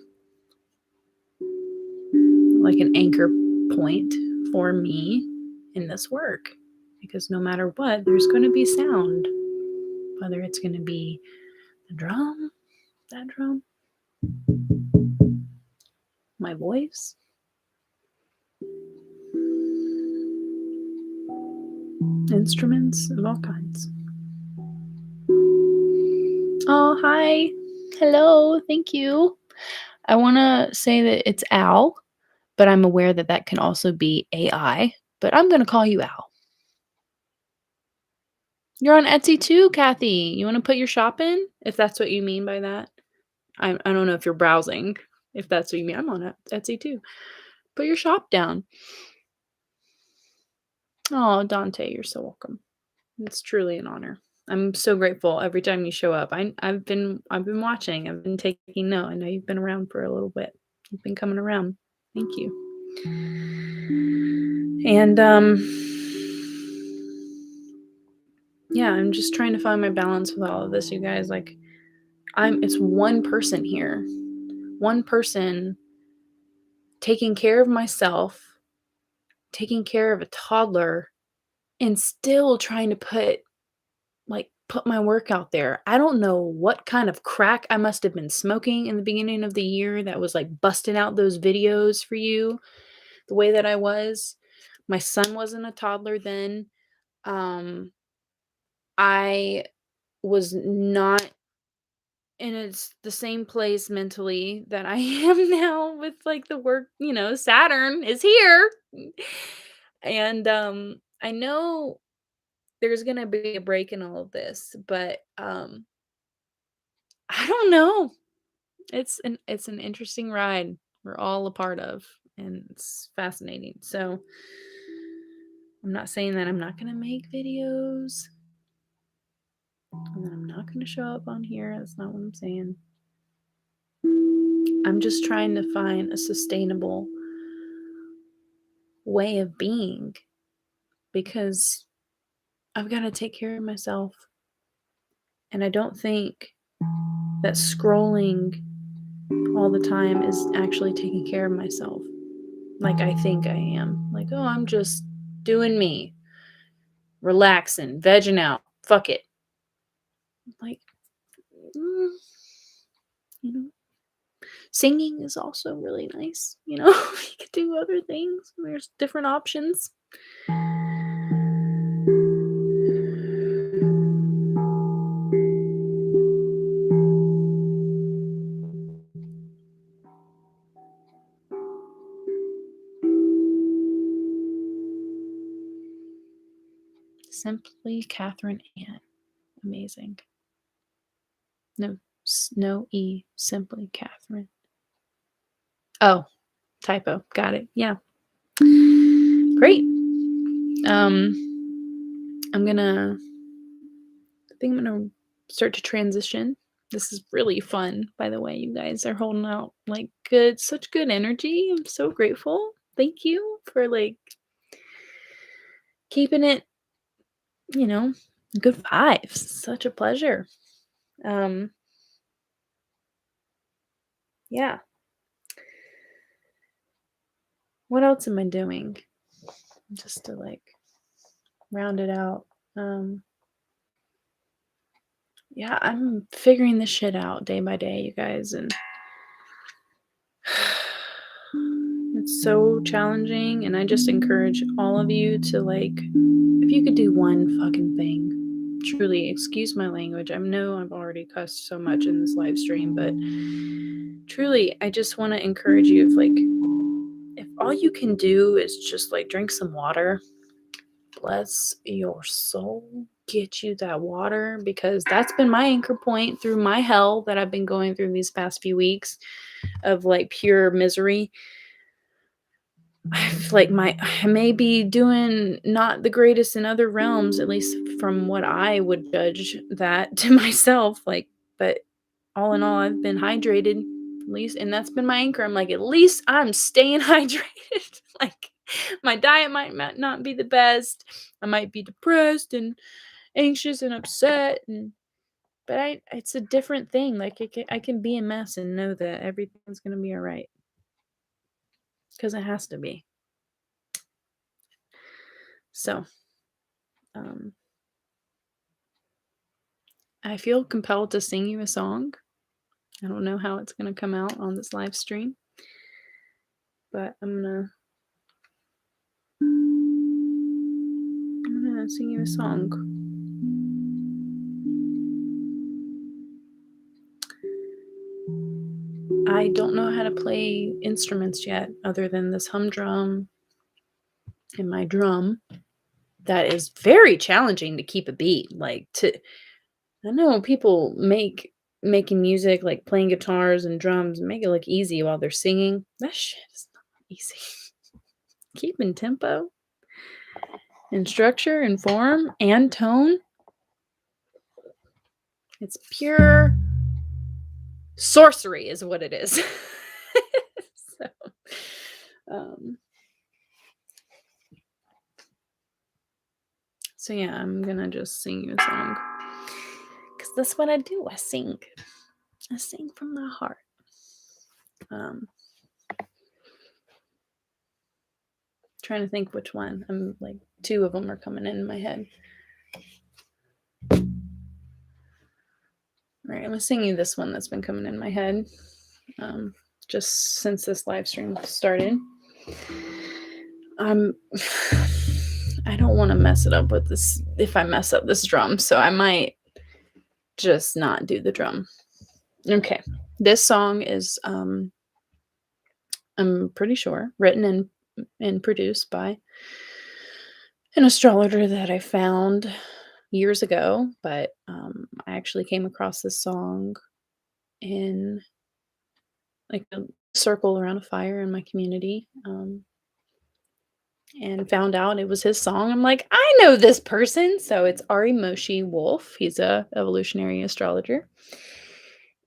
like an anchor point for me in this work. Because no matter what, there's going to be sound. Whether it's going to be the drum, that drum, my voice, instruments of all kinds. Oh, hi. Hello. Thank you. I want to say that it's Al, but I'm aware that that can also be AI. But I'm going to call you Al. You're on Etsy too, Kathy. You want to put your shop in? If that's what you mean by that. I don't know if you're browsing. If that's what you mean. I'm on Etsy too. Put your shop down. Oh, Dante, you're so welcome. It's truly an honor. I'm so grateful every time you show up. I've been watching. I've been taking note. I know you've been around for a little bit. You've been coming around. Thank you. And yeah, I'm just trying to find my balance with all of this, you guys. Like it's one person here. One person taking care of myself, taking care of a toddler, and still trying to put my work out there. I don't know what kind of crack I must have been smoking in the beginning of the year that was like busting out those videos for you the way that I was. My son wasn't a toddler then. I was not in the same place mentally that I am now with like the work, Saturn is here. And I know there's going to be a break in all of this, but I don't know. It's an interesting ride we're all a part of, and it's fascinating. So I'm not saying that I'm not going to make videos and that I'm not going to show up on here. That's not what I'm saying. I'm just trying to find a sustainable way of being because I've got to take care of myself. And I don't think that scrolling all the time is actually taking care of myself like I think I am. Like, oh, I'm just doing me, relaxing, vegging out. Fuck it. Like, mm, you know, singing is also really nice. You could do other things. There's different options. Simply Catherine Ann. Amazing. No E. Simply Catherine. Oh, typo. Got it. Yeah. Great. I think I'm gonna start to transition. This is really fun, by the way. You guys are holding out like such good energy. I'm so grateful. Thank you for like keeping it, good vibes. Such a pleasure. Um, yeah. What else am I doing? Just to like round it out. Yeah, I'm figuring this shit out day by day, you guys, and it's so challenging. And I just encourage all of you to like, if you could do one fucking thing, truly, excuse my language. I know I've already cussed so much in this live stream, but truly, I just want to encourage you if all you can do is just like drink some water, bless your soul, get you that water, because that's been my anchor point through my hell that I've been going through these past few weeks of like pure misery. I may be doing not the greatest in other realms, at least from what I would judge that to myself, but all in all, I've been hydrated, at least, and that's been my anchor. I'm like, "At least I'm staying hydrated." Like, my diet might not be the best. I might be depressed and anxious and upset, but it's a different thing. Like, I can be a mess and know that everything's gonna be alright, 'cause it has to be. So, um, I feel compelled to sing you a song. I don't know how it's gonna come out on this live stream, but I'm gonna sing you a song. I don't know how to play instruments yet other than this humdrum and my drum. That is very challenging to keep a beat. I know people making music, like playing guitars and drums, make it look easy while they're singing. That shit is not easy. Keeping tempo and structure and form and tone, it's pure sorcery is what it is. So, um, so yeah, I'm gonna just sing you a song because that's what I do. I sing. I sing from my heart. Um, trying to think which one. I'm like two of them are coming in my head. All right, I'm gonna sing you this one that's been coming in my head. Um, just since this live stream started. I'm I don't want to mess it up with this if I mess up this drum, so I might just not do the drum. Okay. This song is I'm pretty sure written and produced by an astrologer that I found years ago, but I actually came across this song in like a circle around a fire in my community. And found out it was his song. I'm like, I know this person. So it's Ari Moshi Wolf. He's a evolutionary astrologer.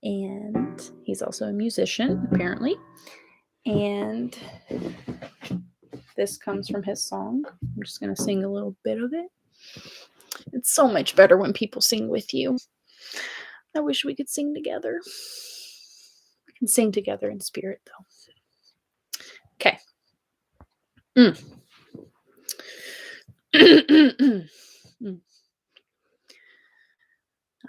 And he's also a musician, apparently. And this comes from his song. I'm just gonna sing a little bit of it. It's so much better when people sing with you. I wish we could sing together. We can sing together in spirit though. Okay. Mm.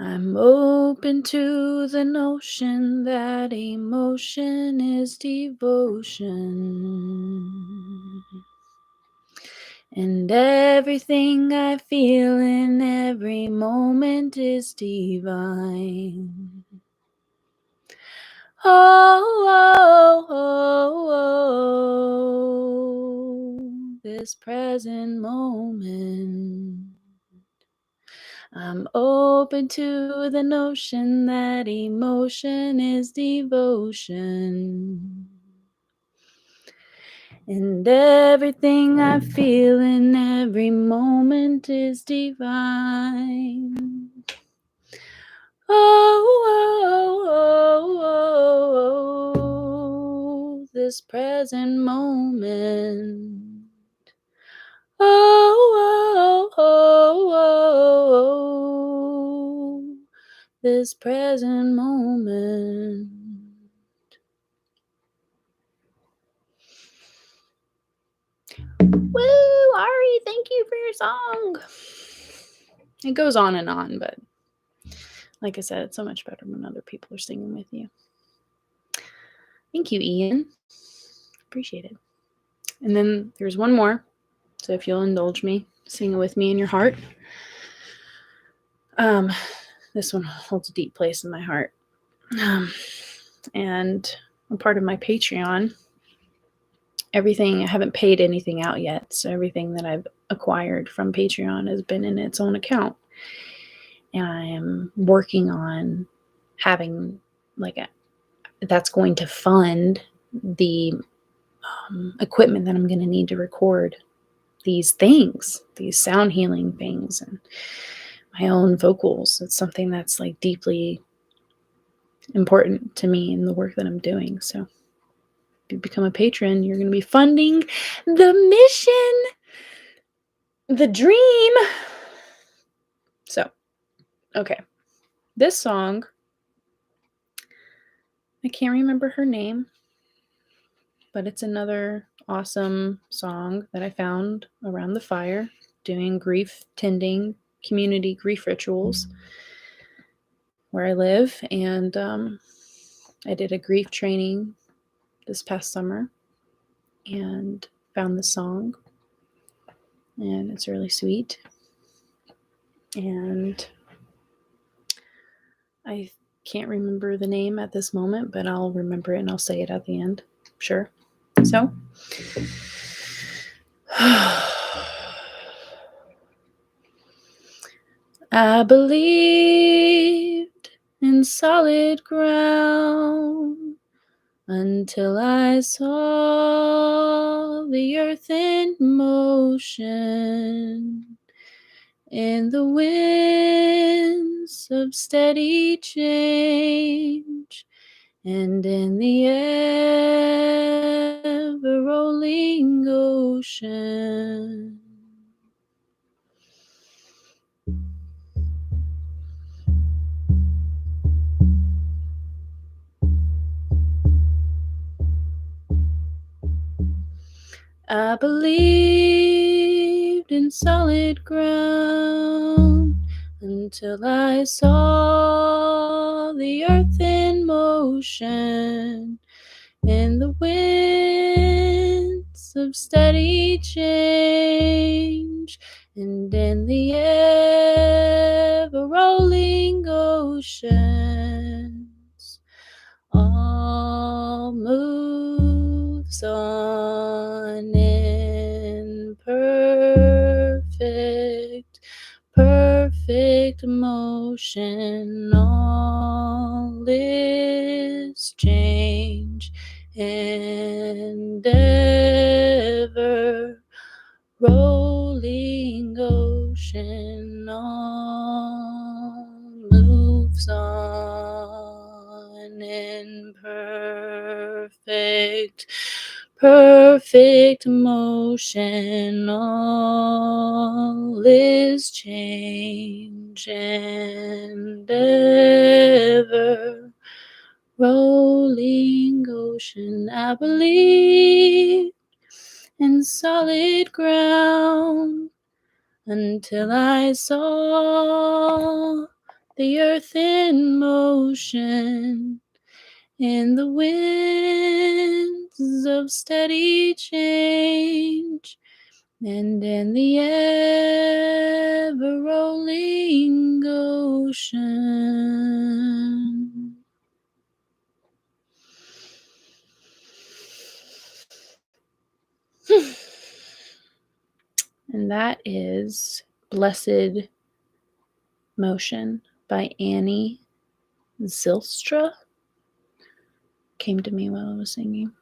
I'm open to the notion that emotion is devotion. And everything I feel in every moment is divine. Oh, oh, oh, oh, this present moment. I'm open to the notion that emotion is devotion. And everything I feel in every moment is divine. Oh, oh, oh, oh, oh, this present moment. Oh, oh, oh, oh, oh, this present moment. Woo, Ari, thank you for your song. It goes on and on, but like I said, it's so much better when other people are singing with you. Thank you, Ian. Appreciate it. And then there's one more. So if you'll indulge me, sing it with me in your heart. This one holds a deep place in my heart. And a part of my Patreon. Everything, I haven't paid anything out yet. So everything that I've acquired from Patreon has been in its own account. And I am working on having that's going to fund the equipment that I'm going to need to record these things, these sound healing things, and my own vocals. It's something that's like deeply important to me in the work that I'm doing. So if you become a patron, you're going to be funding the mission, the dream. So, okay. This song, I can't remember her name, but it's another awesome song that I found around the fire doing grief tending community grief rituals where I live. And I did a grief training this past summer and found this song, and it's really sweet. And I can't remember the name at this moment, but I'll remember it and I'll say it at the end. Sure. So, I believed in solid ground until I saw the earth in motion, in the winds of steady change, and in the ever-rolling ocean. I believed in solid ground until I saw the earth in motion, in the winds of steady change, and in the ever-rolling oceans. All moves on in perfect motion. All is change and ever rolling ocean. All moves on in perfect motion. All is change and ever rolling ocean. I believe in solid ground until I saw the earth in motion, in the winds of steady change, and in the ever-rolling ocean. And that is Blessed Motion by Annie Zylstra. Came to me while I was singing.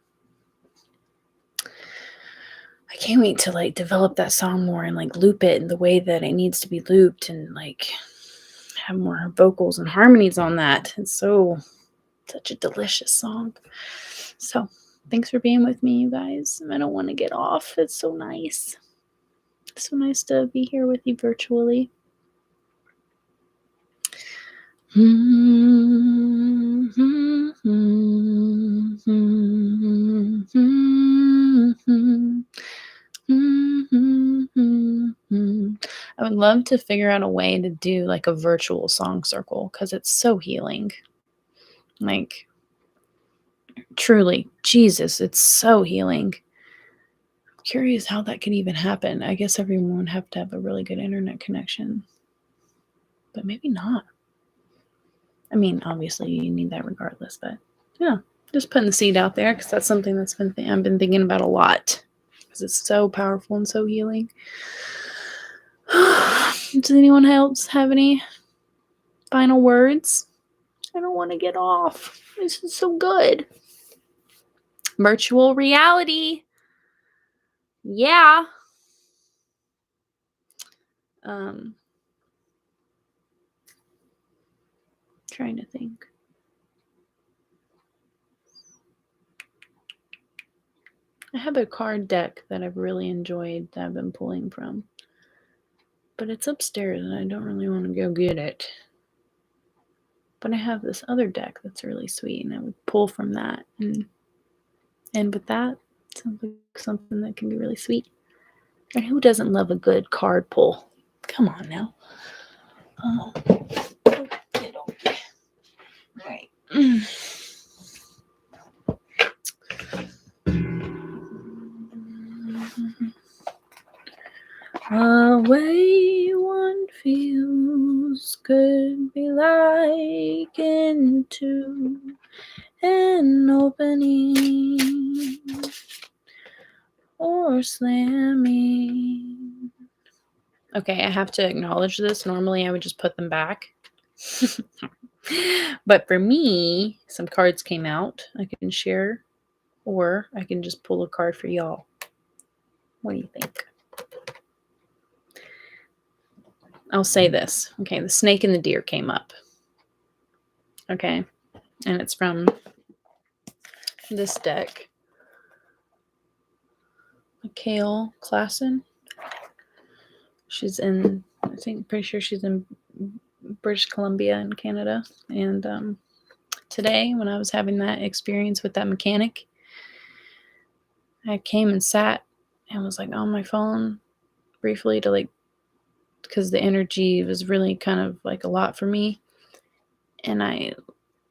I can't wait to develop that song more and loop it in the way that it needs to be looped and have more vocals and harmonies on that. It's such a delicious song. So thanks for being with me, you guys. I don't want to get off. It's so nice. It's so nice to be here with you virtually. I would love to figure out a way to do a virtual song circle because it's so healing. Truly, Jesus, it's so healing. I'm curious how that could even happen. I guess everyone would have to have a really good internet connection, but maybe not. I mean, obviously you need that regardless, but yeah, just putting the seed out there because that's something that's I've been thinking about a lot because it's so powerful and so healing. Does anyone else have any final words? I don't want to get off. This is so good. Virtual reality. Yeah. Um, trying to think. I have a card deck that I've really enjoyed that I've been pulling from, but it's upstairs and I don't really want to go get it. But I have this other deck that's really sweet, and I would pull from that and end with that. Sounds like something that can be really sweet. And who doesn't love a good card pull? Come on now. Okay. Right. A way one feels could be likened to an opening or slamming. Okay, I have to acknowledge this. Normally, I would just put them back. But for me, some cards came out I can share, or I can just pull a card for y'all. What do you think? I'll say this. Okay, the snake and the deer came up. Okay, and it's from this deck. Mikhail Klassen. She's in, I think, pretty sure she's in British Columbia in Canada. And today, when I was having that experience with that mechanic, I came and sat and was like on my phone briefly to like, because the energy was really kind of like a lot for me. And I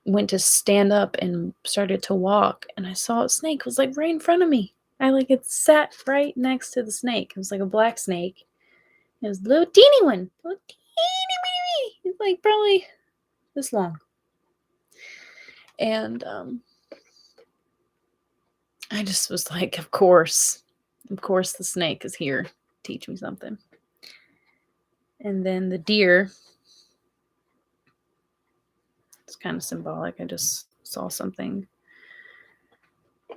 went to stand up and started to walk, and I saw a snake was like right in front of me. I like it sat right next to the snake. It was like a black snake. It was a little teeny one. Little teeny. It's like probably this long. And I just was like, of course the snake is here to teach me something. And then the deer, it's kind of symbolic. I just saw something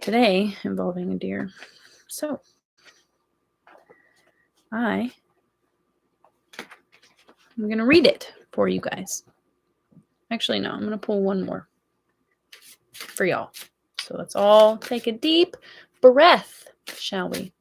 today involving a deer. So I'm going to read it for you guys. Actually, no, I'm going to pull one more for y'all. So let's all take a deep breath, shall we?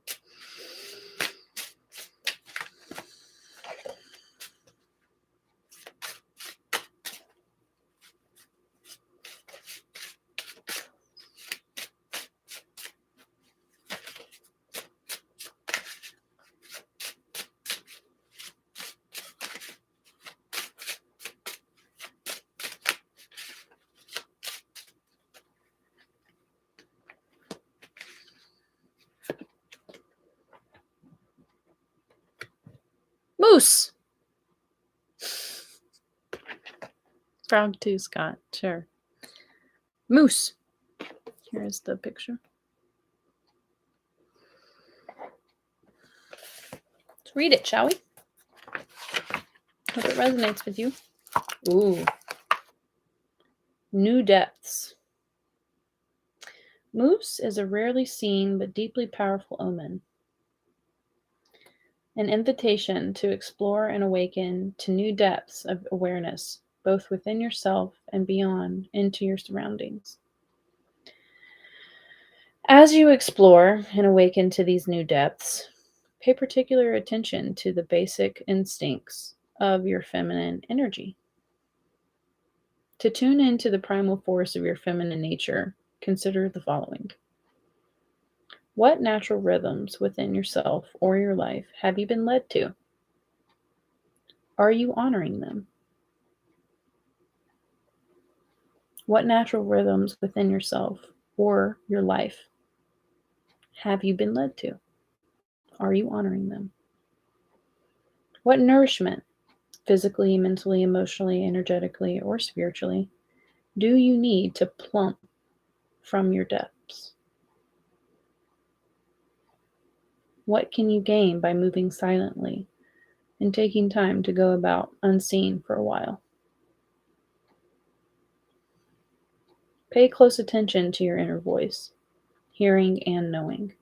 Moose. Frog too, Scott. Sure. Moose. Here's the picture. Let's read it, shall we? Hope it resonates with you. Ooh. New depths. Moose is a rarely seen but deeply powerful omen. An invitation to explore and awaken to new depths of awareness, both within yourself and beyond into your surroundings. As you explore and awaken to these new depths, pay particular attention to the basic instincts of your feminine energy. To tune into the primal force of your feminine nature, consider the following. What natural rhythms within yourself or your life have you been led to? Are you honoring them? What natural rhythms within yourself or your life have you been led to? Are you honoring them? What nourishment, physically, mentally, emotionally, energetically, or spiritually, do you need to plump from your depths? What can you gain by moving silently and taking time to go about unseen for a while? Pay close attention to your inner voice. hearing, and knowing.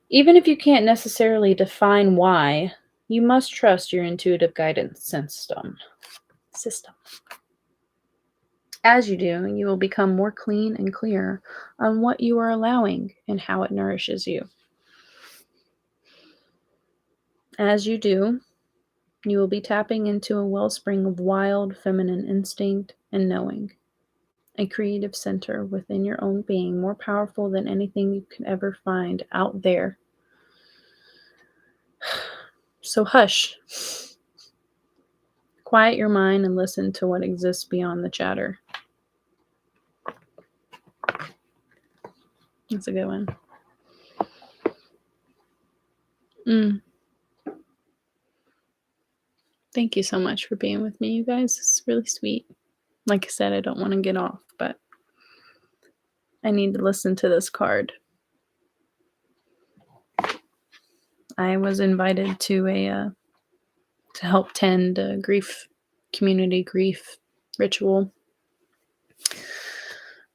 Even if you can't necessarily define why, you must trust your intuitive guidance system. As you do, you will become more clean and clear on what you are allowing and how it nourishes you. As you do, you will be tapping into a wellspring of wild feminine instinct and knowing, a creative center within your own being more powerful than anything you could ever find out there. So hush. Quiet your mind and listen to what exists beyond the chatter. That's a good one. Thank you so much for being with me, you guys. It's really sweet. Like I said, I don't want to get off, but I need to listen to this card. I was invited to to help tend a community grief ritual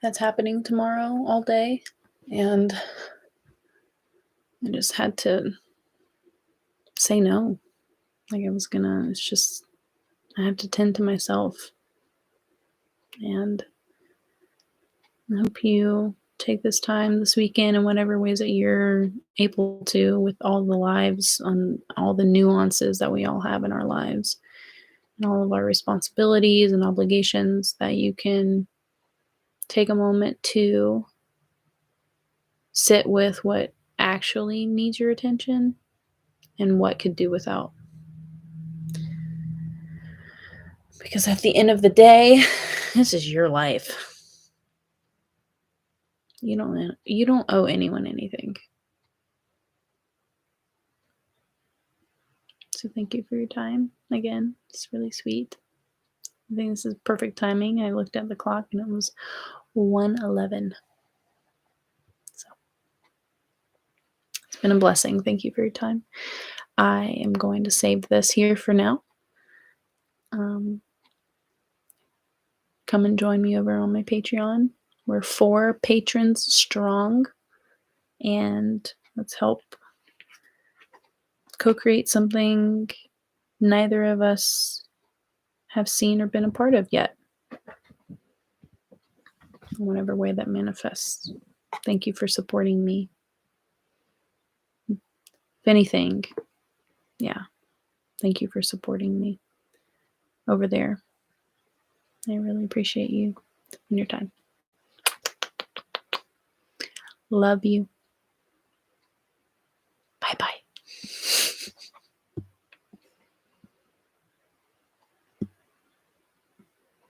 that's happening tomorrow all day, and I just had to say no. Like it's just, I have to tend to myself. And I hope you take this time this weekend in whatever ways that you're able to, with all the lives, on all the nuances that we all have in our lives and all of our responsibilities and obligations, that you can take a moment to sit with what actually needs your attention and what could do without. Because at the end of the day, this is your life. You don't owe anyone anything. So thank you for your time. Again, it's really sweet. I think this is perfect timing. I looked at the clock and it was 1:11. So it's been a blessing. Thank you for your time. I am going to save this here for now. Come and join me over on my Patreon. We're 4 patrons strong, and let's help co-create something neither of us have seen or been a part of yet, in whatever way that manifests. Thank you for supporting me. If anything, yeah, thank you for supporting me over there. I really appreciate you and your time. Love you.